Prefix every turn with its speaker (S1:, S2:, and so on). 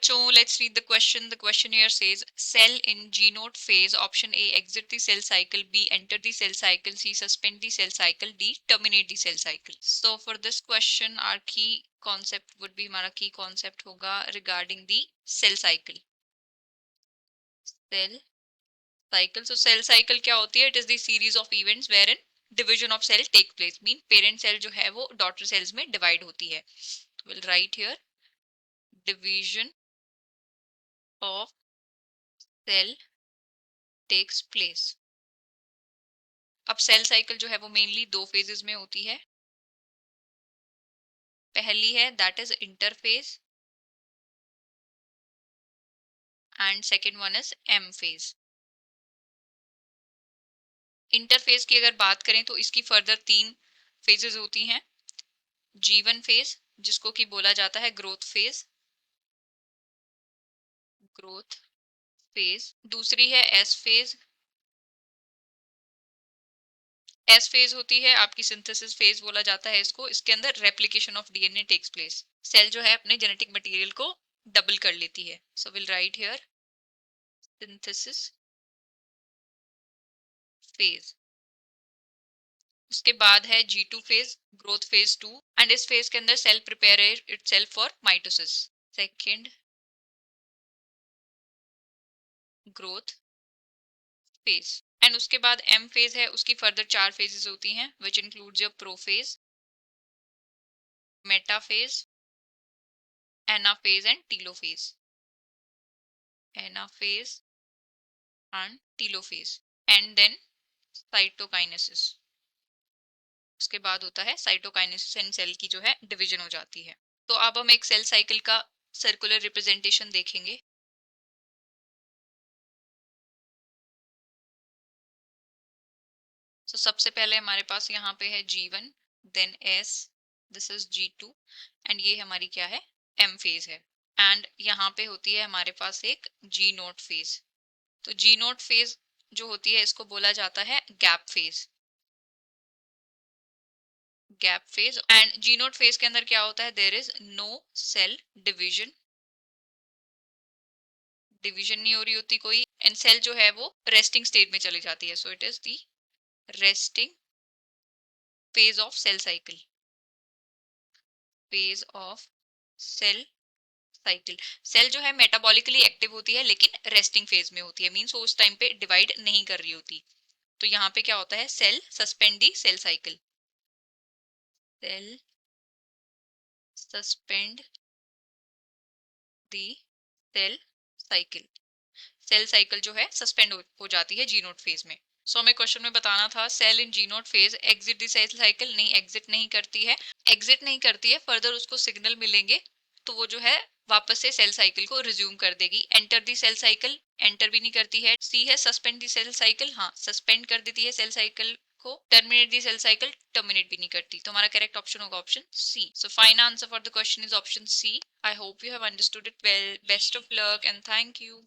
S1: बच्चों, let's read the question. The question here says cell in G naught phase. Option A exit the cell cycle, B enter the cell cycle, C suspend the cell cycle, D terminate the cell cycle. So for this question our key concept would be, हमारा key concept होगा regarding the cell cycle. Cell cycle. So cell cycle क्या होती है? It is the series of events wherein division of cell take place. Mean parent cell जो है वो daughter cells में divide होती है. So we'll write here division of cell takes place. अब सेल साइकिल जो है वो मेनली दो फेजेस में होती है. पहली है that is interphase and second one is M phase. Interphase की अगर बात करें तो इसकी फर्दर तीन फेजेस होती हैं. G1 फेज जिसको कि बोला जाता है ग्रोथ फेज. Growth phase. दूसरी है एस फेज. एस फेज होती है आपकी सिंथेसिस फेज बोला जाता है इसको. इसके अंदर replication of DNA takes place. Cell जो है अपने जेनेटिक मटेरियल को डबल कर लेती है. So will write here synthesis phase. उसके बाद है G2 phase, growth phase 2. And इस फेज के अंदर cell prepare itself for mitosis. Second growth phase. And उसके बाद एम फेज है. उसकी फर्दर चार फेजेस होती हैं which includes your prophase, metaphase, anaphase and telophase. Anaphase and telophase. And then cytokinesis. उसके बाद होता है साइटोकाइनेसिस एंड सेल की जो है डिवीजन हो जाती है. तो अब हम एक सेल साइकिल का सर्कुलर रिप्रेजेंटेशन देखेंगे. तो सबसे पहले हमारे पास यहाँ पे है G1, then S, this is G2 and ये हमारी क्या है M फेज है. एंड यहाँ पे होती है हमारे पास एक G नोट फेज. तो G नोट फेज जो होती है इसको बोला जाता है gap phase. Gap phase. And G naught phase के अंदर क्या होता है? There is no cell division. Division नहीं हो रही होती कोई. एंड सेल जो है वो रेस्टिंग स्टेट में चली जाती है. So it is the resting phase of cell cycle. Phase of cell cycle. Cell जो है मेटाबॉलिकली एक्टिव होती है लेकिन रेस्टिंग फेज में होती है. मींस वो उस टाइम पे डिवाइड नहीं कर रही होती. तो यहाँ पे क्या होता है? Cell suspend the cell cycle. Cell suspend the cell cycle. Cell cycle जो है सस्पेंड हो जाती है जी नोट फेज में. सो हमें क्वेश्चन में बताना था सेल इन जी नोट फेज एग्जिट दी सेल साइकिल. नहीं, एग्जिट नहीं करती है. एग्जिट नहीं करती है. फर्दर उसको सिग्नल मिलेंगे तो वो जो है वापस से सेल साइकिल को रिज्यूम कर देगी. Enter the cell cycle enter भी नहीं करती है. सी है सस्पेंड दी सेल साइकिल. हाँ, सस्पेंड कर देती है सेल साइकिल को. Terminate the cell cycle terminate भी नहीं करती. तो हमारा करेक्ट ऑप्शन होगा option C. So final answer for the question is option C. I hope you have understood it well. Best of luck and thank you.